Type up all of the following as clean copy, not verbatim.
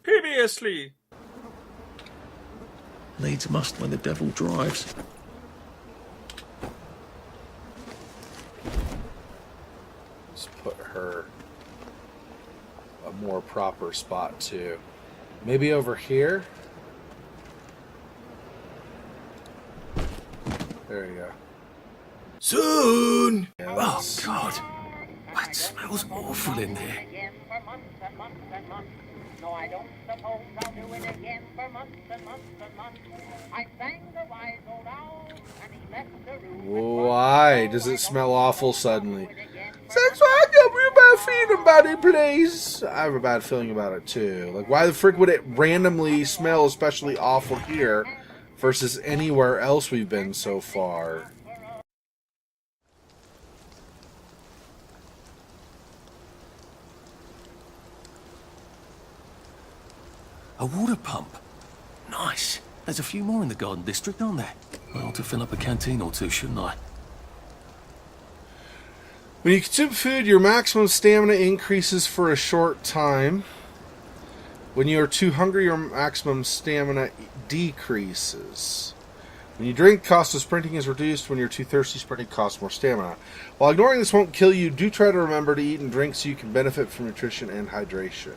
Previously. Needs must when the devil drives. Let's put her a more proper spot too. Maybe over here? There you go. Soon! Yeah, Oh, God. That smells awful in there. No, I don't suppose I'll do it again for months and months and months. I sang the wise old owl, and he left the room. Why does it smell awful suddenly? Sex, why don't you bad feeling about it, please? I have a bad feeling about it too. Like, why the frick would it randomly smell especially awful here versus anywhere else we've been so far? A water pump. Nice. There's a few more in the garden district, aren't there? I ought to fill up a canteen or two, shouldn't I? When you consume food, your maximum stamina increases for a short time. When you are too hungry, your maximum stamina decreases. When you drink, cost of sprinting is reduced. When you're too thirsty, sprinting costs more stamina. While ignoring this won't kill you, do try to remember to eat and drink so you can benefit from nutrition and hydration.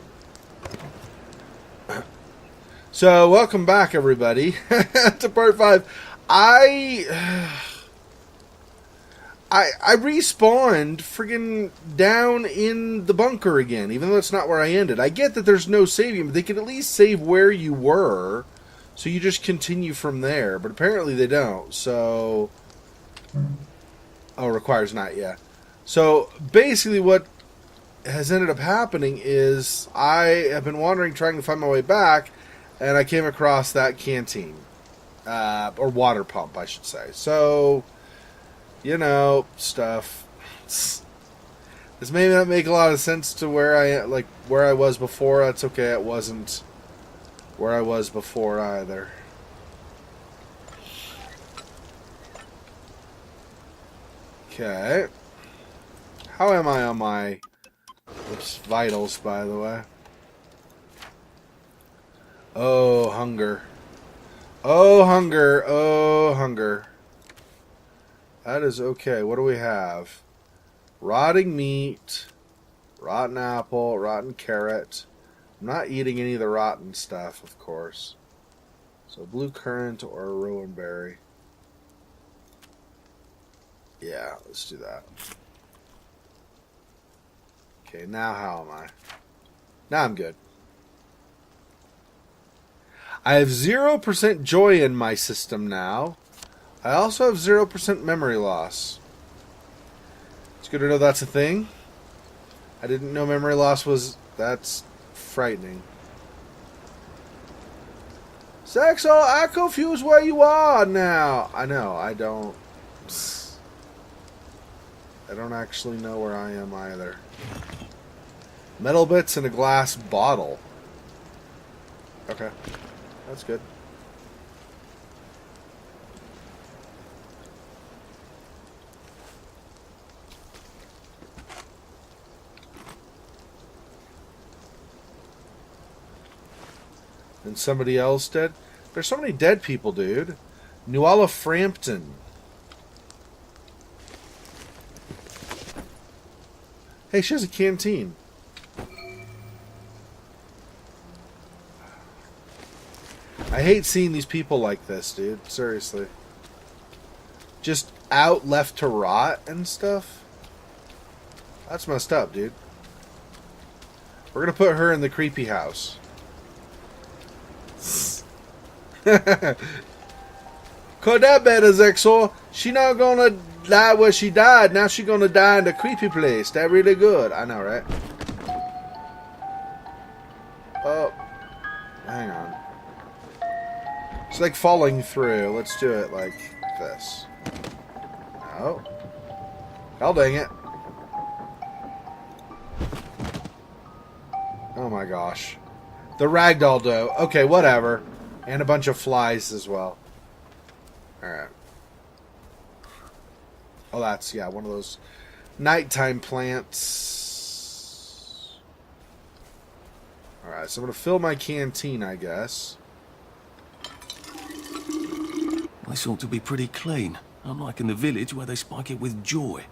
So, welcome back, everybody, to part 5. I respawned friggin' down in the bunker again, even though that's not where I ended. I get that there's no saving, but they could at least save where you were, so you just continue from there. But apparently they don't, so... Oh, requires not, yeah. So, basically what has ended up happening is I have been wandering, trying to find my way back, and I came across that canteen. Or water pump, I should say. So... You know, stuff. This may not make a lot of sense to where I was before. That's okay. It wasn't where I was before either. Okay. How am I on my vitals, by the way? Oh, hunger. Oh, hunger. Oh, hunger. That is okay. What do we have? Rotting meat, rotten apple, rotten carrot. I'm not eating any of the rotten stuff, of course. So blue currant or a rowan berry. Yeah, let's do that. Okay, now how am I? Now I'm good. I have 0% joy in my system now. I also have 0% memory loss. It's good to know that's a thing. I didn't know memory loss was... That's frightening. Xexor, I'm confused where you are now. I know, I don't actually know where I am either. Metal bits in a glass bottle. Okay, that's good. And somebody else dead? There's so many dead people, dude. Nuala Frampton. Hey, she has a canteen. I hate seeing these people like this, dude. Seriously. Just out left to rot and stuff. That's messed up, dude. We're gonna put her in the creepy house. Could that better, Xexor? She not gonna die where she died. Now she gonna die in the creepy place. That really good. I know, right? Oh, hang on. It's like falling through. Let's do it like this. No. Oh, dang it. Oh my gosh. The ragdoll dough. Okay, whatever. And a bunch of flies as well. Alright. Oh, that's, yeah, one of those nighttime plants. Alright, so I'm going to fill my canteen, I guess. This ought to be pretty clean, unlike in the village where they spike it with joy.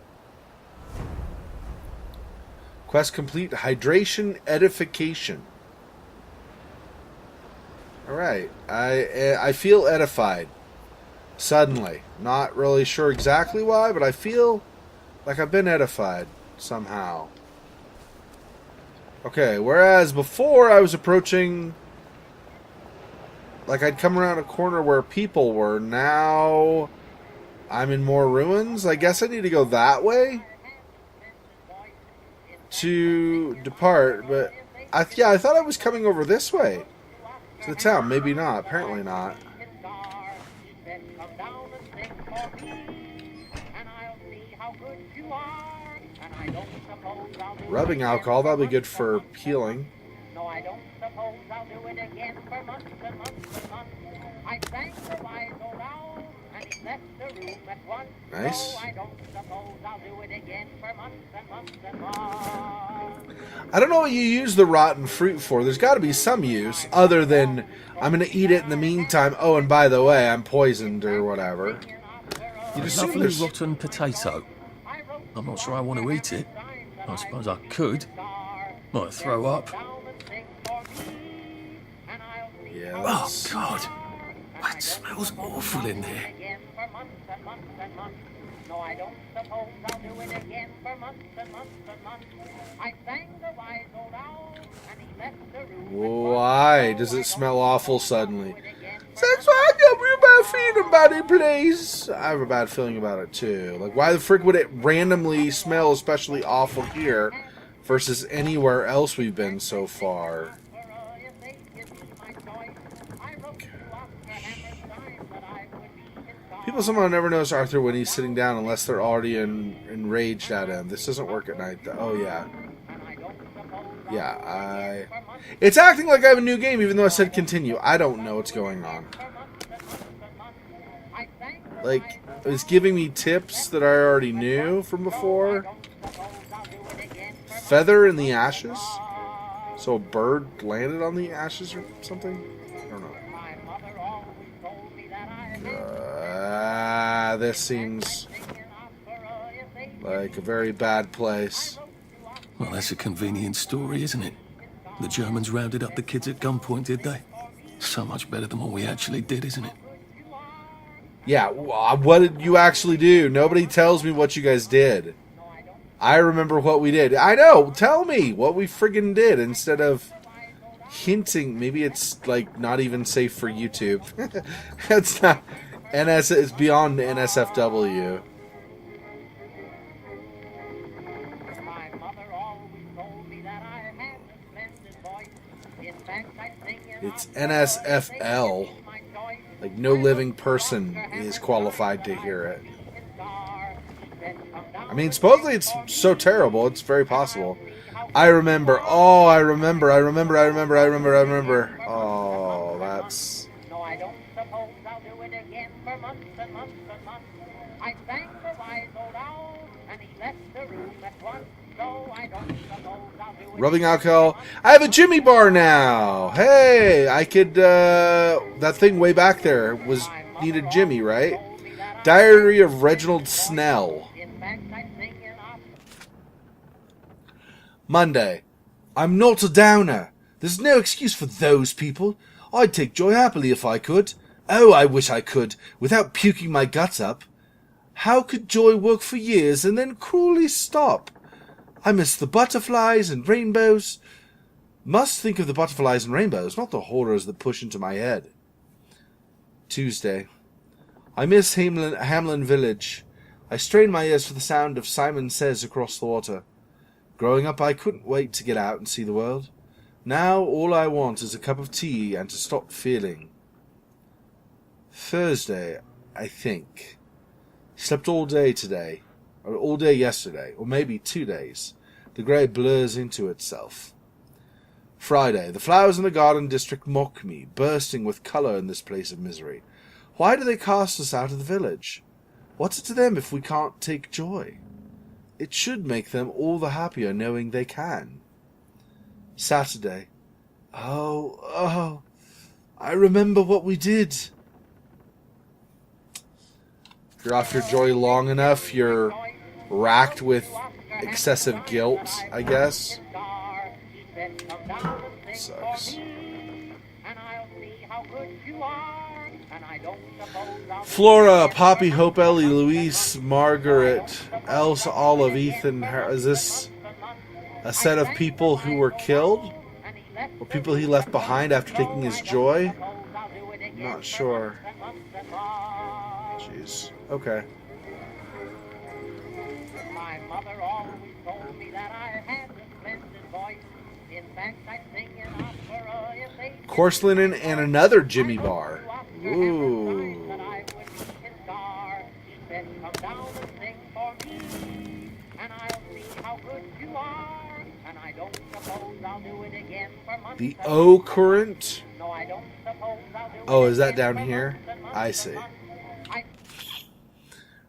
Quest complete. Hydration edification. Alright. I feel edified. Suddenly. Not really sure exactly why, but I feel like I've been edified somehow. Okay, whereas before I was approaching... Like I'd come around a corner where people were. Now I'm in more ruins. I guess I need to go that way to depart. But I thought I was coming over this way to the town. Maybe not. Apparently not. Rubbing alcohol. That'll be good for healing. No, I don't suppose I'll do it again for months and months and months. I thank the wise old owl, and he left the room at once. Nice. No, I don't suppose I'll do it again for months and months and months. I don't know what you use the rotten fruit for. There's got to be some use other than I'm going to eat it in the meantime. Oh, and by the way, I'm poisoned or whatever. You A just assume lovely there's... rotten potato. I'm not sure I want to eat it. I suppose I could. Might throw up. Yeah, Oh, that's... God. That smells awful in there. No, I don't suppose I'll do it again for months and months and months. I sang the wise old owl, and he left the room. Why does it smell awful suddenly? That's why I got a bad feeling about it, please. I have a bad feeling about it, too. Like, why the frick would it randomly smell especially awful here versus anywhere else we've been so far? People somehow never notice Arthur when he's sitting down unless they're already enraged at him. This doesn't work at night, though. Oh, yeah. Yeah, It's acting like I have a new game, even though I said continue. I don't know what's going on. Like, it's giving me tips that I already knew from before. Feather in the ashes? So a bird landed on the ashes or something? I don't know. This seems like a very bad place. Well, that's a convenient story, isn't it? The Germans rounded up the kids at gunpoint, did they? So much better than what we actually did, isn't it? Yeah, what did you actually do? Nobody tells me what you guys did. I remember what we did. I know, tell me what we friggin' did instead of hinting. Maybe it's, like, not even safe for YouTube. It's not... it's beyond NSFW. It's NSFL. Like, no living person is qualified to hear it. I mean, supposedly it's so terrible, it's very possible. I remember. Oh, I remember. Oh, that's... No, I don't suppose I'll do it again for months and months and months. I thank the wise old owl, and he left the room at once. So I don't suppose I'll do it. Rubbing alcohol. I have a Jimmy bar now. Hey, I could, that thing way back there needed Jimmy, right? Diary of Reginald Snell. Monday. I'm not a downer. There's no excuse for those people. I'd take joy happily if I could. Oh, I wish I could, without puking my guts up. How could joy work for years and then cruelly stop? I miss the butterflies and rainbows. Must think of the butterflies and rainbows, not the horrors that push into my head. Tuesday. I miss Hamlin Village. I strain my ears for the sound of Simon Says across the water. Growing up, I couldn't wait to get out and see the world. Now, all I want is a cup of tea and to stop feeling. Thursday, I think. Slept all day today, or all day yesterday, or maybe 2 days. The grey blurs into itself. Friday, the flowers in the garden district mock me, bursting with colour in this place of misery. Why do they cast us out of the village? What's it to them if we can't take joy? It should make them all the happier knowing they can. Saturday. Oh, I remember what we did. If you're off your joy long enough, you're racked with excessive guilt, I guess. Sucks. Flora, Poppy, Hope, Ellie, Louise, Margaret, Elsa, Olive, Ethan. Is this a set of people who were killed? Or people he left behind after taking his joy? I'm not sure. Jeez. Okay. My mother always told me that I had a splendid voice. In fact, I sing in opera if they Coarse linen and another Jimmy bar. Ooh. that I would be his star. He said, come down and sing for me, and I'll see how good you are. And I don't suppose I'll do it again for months. The O current. No, I don't suppose I'll do it Oh, is that again down for here? months and months I and see. months. I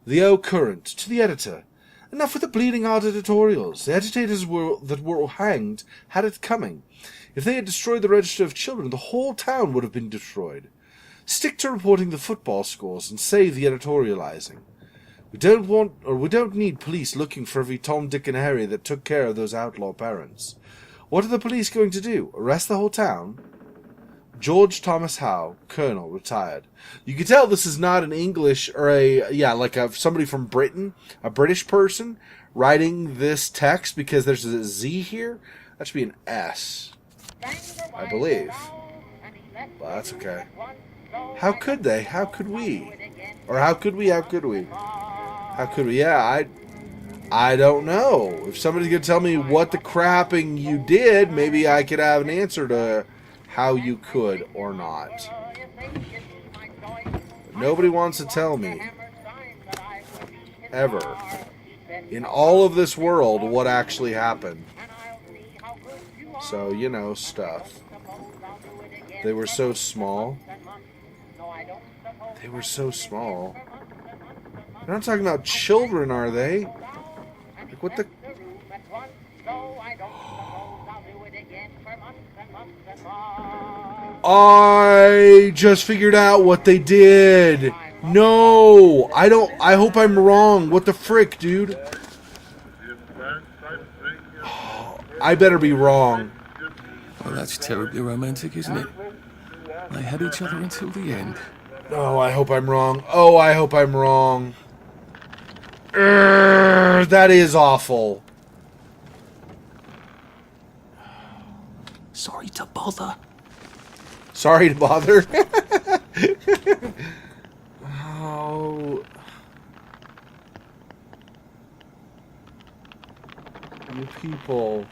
The O current. To the editor. Enough with the bleeding-heart editorials. The agitators that were hanged had it coming. If they had destroyed the register of children, the whole town would have been destroyed. Stick to reporting the football scores and save the editorializing. We don't need police looking for every Tom, Dick, and Harry that took care of those outlaw parents. What are the police going to do? Arrest the whole town? George Thomas Howe, Colonel, retired. You can tell this is not an English or somebody from Britain, a British person writing this text because there's a Z here. That should be an S, I believe. But that's okay. How could they? How could we? Or how could we? How could we? How could we? Yeah, I don't know. If somebody could tell me what the crapping you did, maybe I could have an answer to how you could or not. But nobody wants to tell me, ever, in all of this world, what actually happened. So, stuff. They were so small. They were so small. They're not talking about children, are they? Like, what the... I just figured out what they did. No, I hope I'm wrong. What the frick, dude? I better be wrong. Well, that's terribly romantic, isn't it? They had each other until the end. Oh, I hope I'm wrong. Oh, I hope I'm wrong. Urgh, that is awful. Sorry to bother. Sorry to bother. Oh. You people.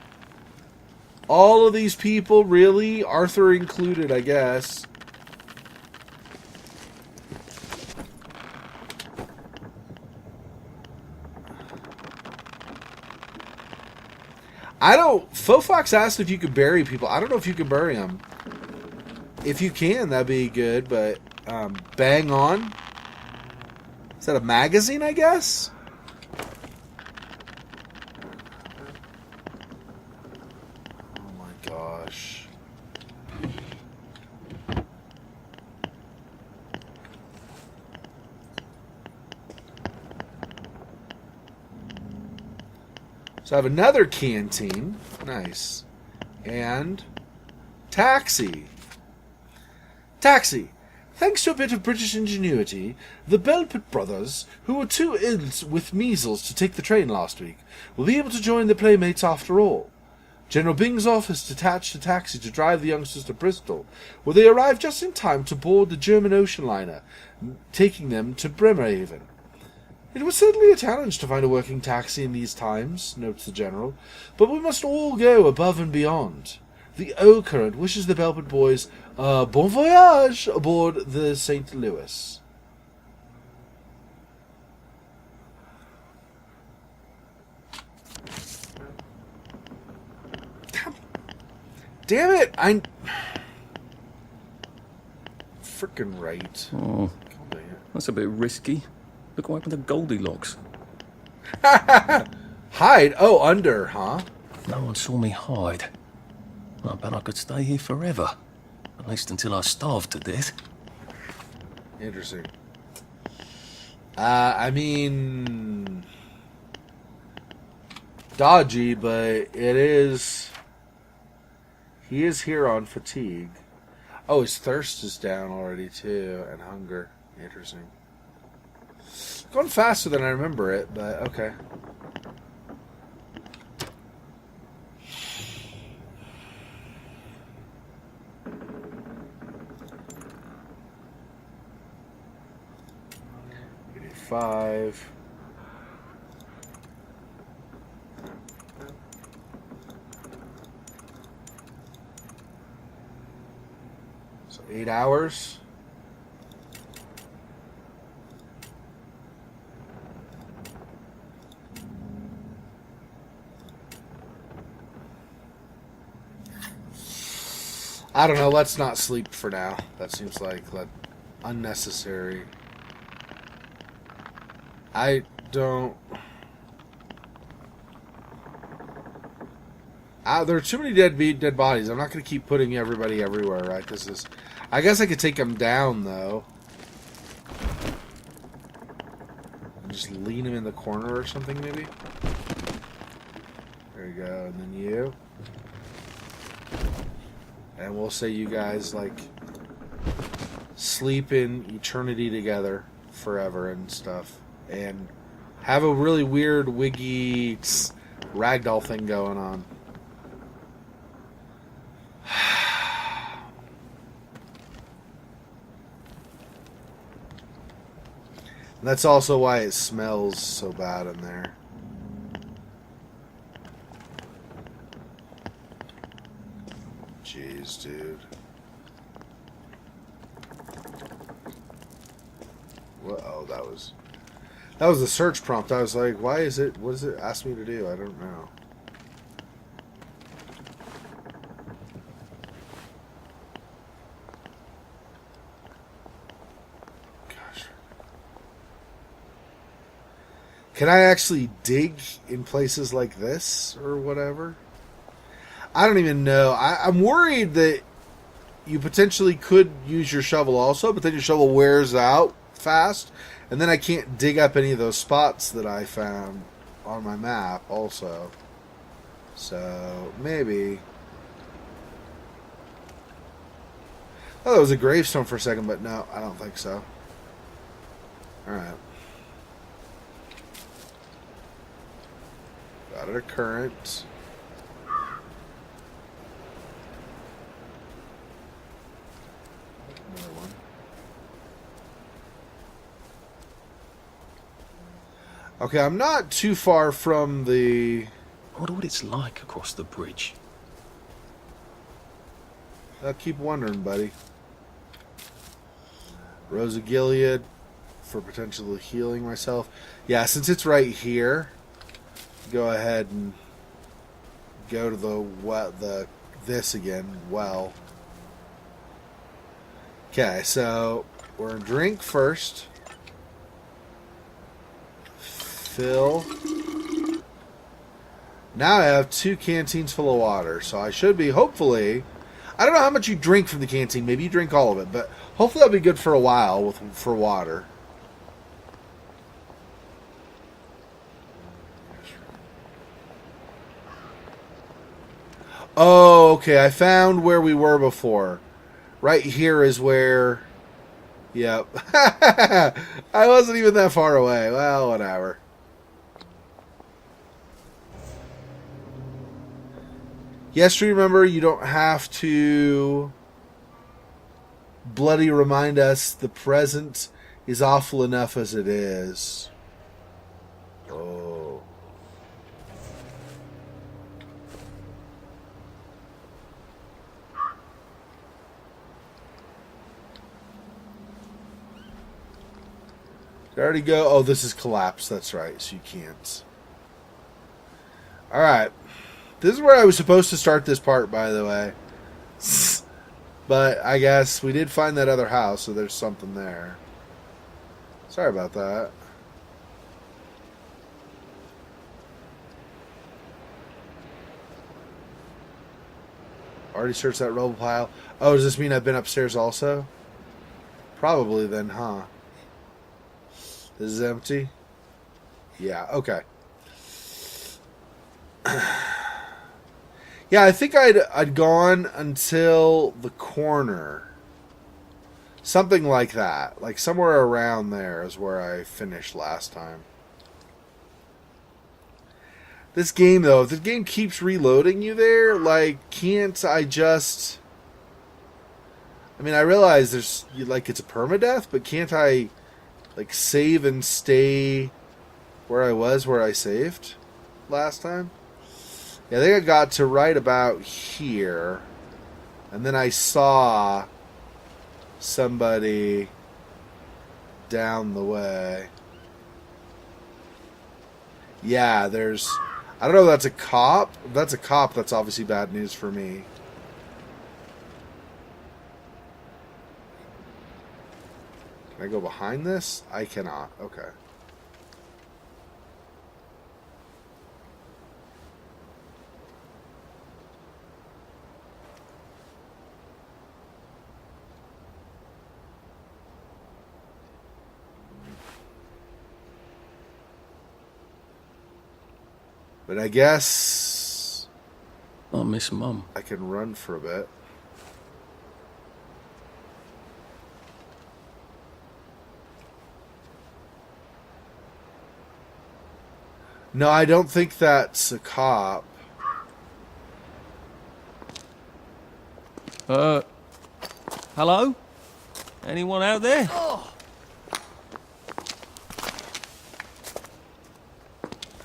All of these people, really? Arthur included, I guess. Fofox asked if you could bury people. I don't know if you can bury them. If you can, that'd be good, but bang on. Is that a magazine, I guess? Oh my gosh. So I have another canteen. Nice. And taxi. Taxi. Thanks to a bit of British ingenuity, the Belpit brothers, who were too ill with measles to take the train last week, will be able to join their playmates after all. General Bing's office detached a taxi to drive the youngsters to Bristol, where they arrived just in time to board the German ocean liner, taking them to Bremerhaven. It was certainly a challenge to find a working taxi in these times, notes the General, but we must all go above and beyond. The O Current wishes the Belpit boys a bon voyage aboard the St. Louis. Damn it! I'm frickin' right. Oh, that's a bit risky. Look what happened to Goldilocks. Hide? Oh, under, huh? No one saw me hide. I bet I could stay here forever. At least until I starve to death. Interesting. I mean, dodgy, but it is. He is here on fatigue. Oh, his thirst is down already too, and hunger. Interesting. Going faster than I remember it, but okay. Five. So 8 hours. I don't know. Let's not sleep for now. That seems like unnecessary. I don't. There are too many dead bodies. I'm not going to keep putting everybody everywhere, right? This is. I guess I could take them down though. Just lean them in the corner or something, maybe. There you go, and then you. And we'll say you guys like sleep in eternity together forever and stuff. And have a really weird wiggy ragdoll thing going on. And that's also why it smells so bad in there. Jeez, dude. What? Oh, that was the search prompt. I was like, why is it, what does it ask me to do? I don't know. Gosh. Can I actually dig in places like this or whatever? I don't even know. I'm worried that you potentially could use your shovel also, but then your shovel wears out fast. And then I can't dig up any of those spots that I found on my map also. So, maybe. Oh, that was a gravestone for a second, but no, I don't think so. Alright. Got a current. Another one. Okay, I'm not too far from the... I wonder what it's like across the bridge. I'll keep wondering, buddy. Rose of Gilead for potentially healing myself. Yeah, since it's right here, go ahead and go to this again. Well. Okay, so we're gonna drink first. Fill. Now I have 2 canteens full of water, so I should be, hopefully... I don't know how much you drink from the canteen. Maybe you drink all of it, but hopefully that'll be good for a while for water. Oh, okay. I found where we were before. Right here is where... Yep. I wasn't even that far away. Well, whatever. Yes, remember, you don't have to bloody remind us the present is awful enough as it is. Oh. Did I already go? Oh, this is collapsed. That's right, so you can't. Alright. This is where I was supposed to start this part, by the way. But I guess we did find that other house, so there's something there. Sorry about that. Already searched that rubble pile. Oh, does this mean I've been upstairs also? Probably then, huh? This is empty? Yeah, okay. Yeah, I think I'd gone until the corner. Something like that. Like somewhere around there is where I finished last time. This game, though, if this game keeps reloading you there, like, can't I just... I mean, I realize there's, like, it's a permadeath, but can't I, like, save and stay where I was, where I saved last time? Yeah, I think I got to right about here, and then I saw somebody down the way. Yeah, there's... I don't know if that's a cop. If that's a cop, that's obviously bad news for me. Can I go behind this? I cannot. Okay. But I guess I miss Mum. I can run for a bit. No, I don't think that's a cop. Hello? Anyone out there?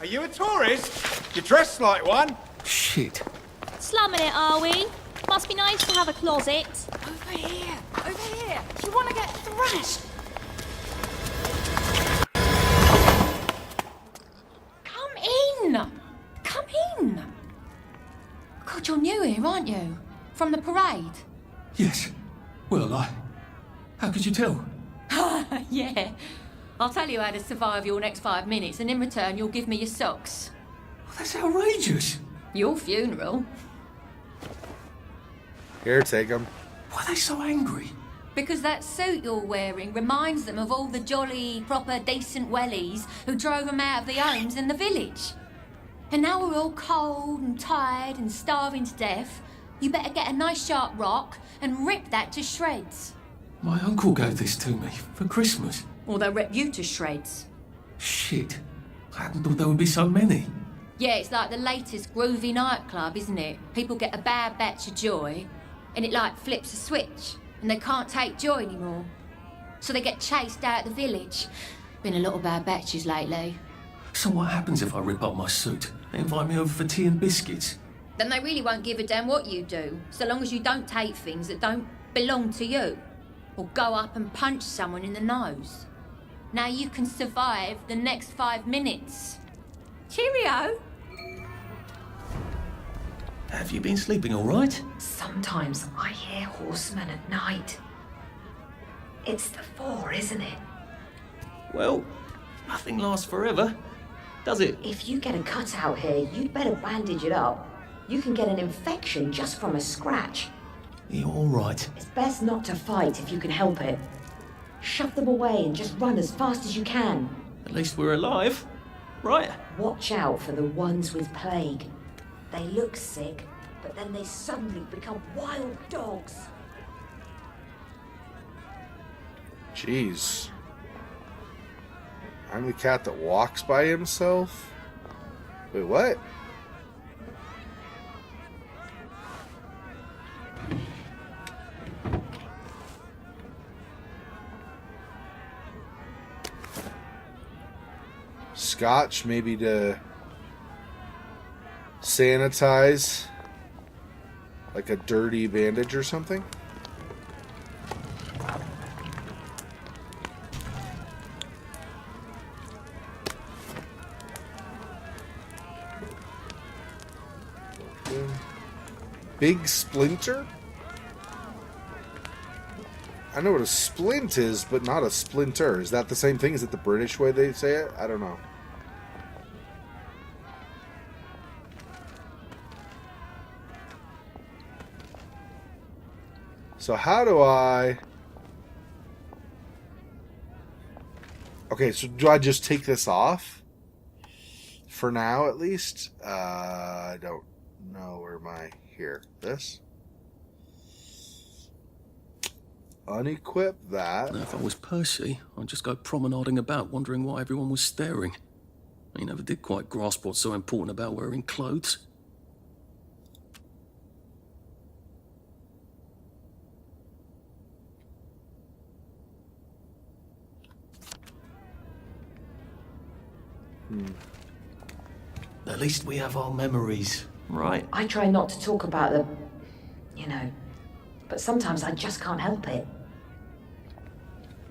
Are you a tourist? You're dressed like one. Shit. Slumming it, are we? Must be nice to have a closet. Over here! Over here! Do you want to get thrashed? Come in! Come in! God, you're new here, aren't you? From the parade? Yes. Well, how could you tell? Yeah. I'll tell you how to survive your next 5 minutes, and in return you'll give me your socks. Well, that's outrageous. Your funeral. Here, take them. Why are they so angry? Because that suit you're wearing reminds them of all the jolly, proper, decent wellies who drove them out of the homes in the village. And now we're all cold and tired and starving to death. You better get a nice sharp rock and rip that to shreds. My uncle gave this to me for Christmas. Or they'll rip you to shreds. Shit. I hadn't thought there would be so many. Yeah, it's like the latest groovy nightclub, isn't it? People get a bad batch of joy, and it like flips a switch, and they can't take joy anymore. So they get chased out of the village. Been a lot of bad batches lately. So what happens if I rip up my suit? They invite me over for tea and biscuits. Then they really won't give a damn what you do, so long as you don't take things that don't belong to you. Or go up and punch someone in the nose. Now you can survive the next 5 minutes. Cheerio! Have you been sleeping all right? Sometimes I hear horsemen at night. It's the 4, isn't it? Well, nothing lasts forever, does it? If you get a cut out here, you'd better bandage it up. You can get an infection just from a scratch. You're all right. It's best not to fight if you can help it. Shove them away and just run as fast as you can. At least we're alive, right? Watch out for the ones with plague. They look sick, but then they suddenly become wild dogs. Jeez. I'm the cat that walks by himself? Wait, what? Scotch, maybe to sanitize, like a dirty bandage or something. Big splinter? I know what a splint is, but not a splinter. Is that the same thing? Is it the British way they say it? I don't know. So how do I... Okay, so do I just take this off? For now, at least? I don't know. Where am I? Here. This? Unequip that. Now, if I was Percy, I'd just go promenading about, wondering why everyone was staring. He never did quite grasp what's so important about wearing clothes. At least we have our memories, right? I try not to talk about them, you know, but sometimes I just can't help it.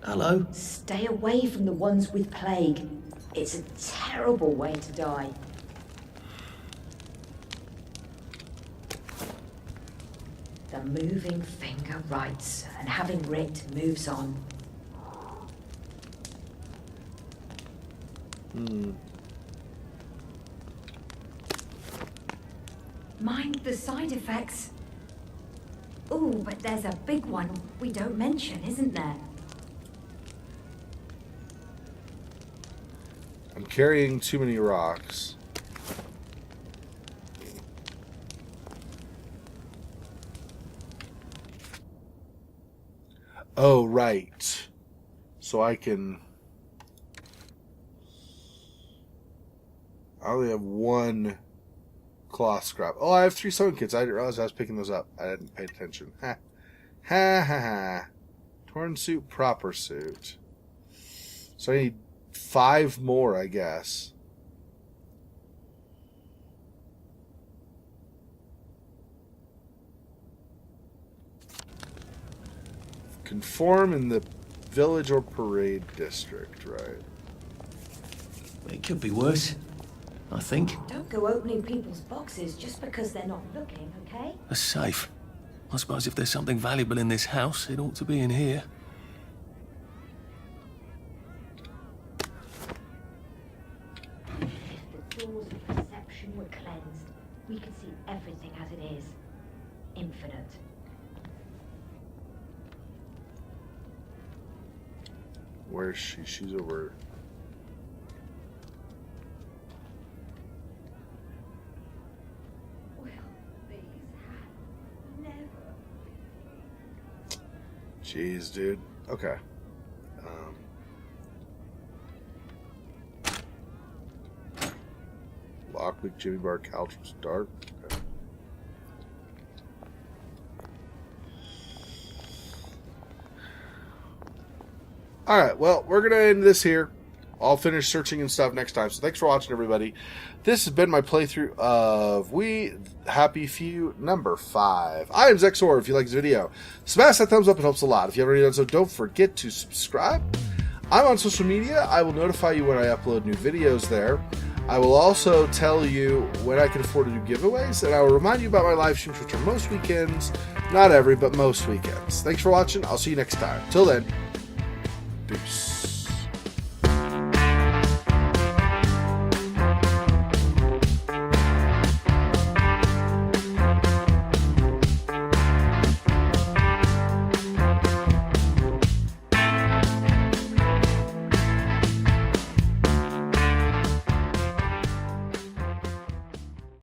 Hello? Stay away from the ones with plague. It's a terrible way to die. The moving finger writes, and having writ moves on. Mind the side effects. Ooh, but there's a big one we don't mention, isn't there? I'm carrying too many rocks. Oh, right. So I can... I only have one cloth scrap. Oh, I have 3 sewing kits. I didn't realize I was picking those up. I didn't pay attention. Ha. Ha ha ha. Torn suit, proper suit. So I need 5 more, I guess. Conform in the village or parade district, right? It could be worse, I think. Don't go opening people's boxes just because they're not looking, okay? A safe. I suppose if there's something valuable in this house, it ought to be in here. If the doors of perception were cleansed, we could see everything as it is. Infinite. Where is she? She's over. Well, these had never. Jeez, dude. Okay. Lockpick, Jimmy Bar, Caltrip's Dark. Okay. Alright, well, we're going to end this here. I'll finish searching and stuff next time. So thanks for watching, everybody. This has been my playthrough of We Happy Few number 5. I am Xexor. If you like this video, smash that thumbs up. It helps a lot. If you haven't already done so, don't forget to subscribe. I'm on social media. I will notify you when I upload new videos there. I will also tell you when I can afford to do giveaways, and I will remind you about my live streams, which are most weekends. Not every, but most weekends. Thanks for watching. I'll see you next time. Till then, peace.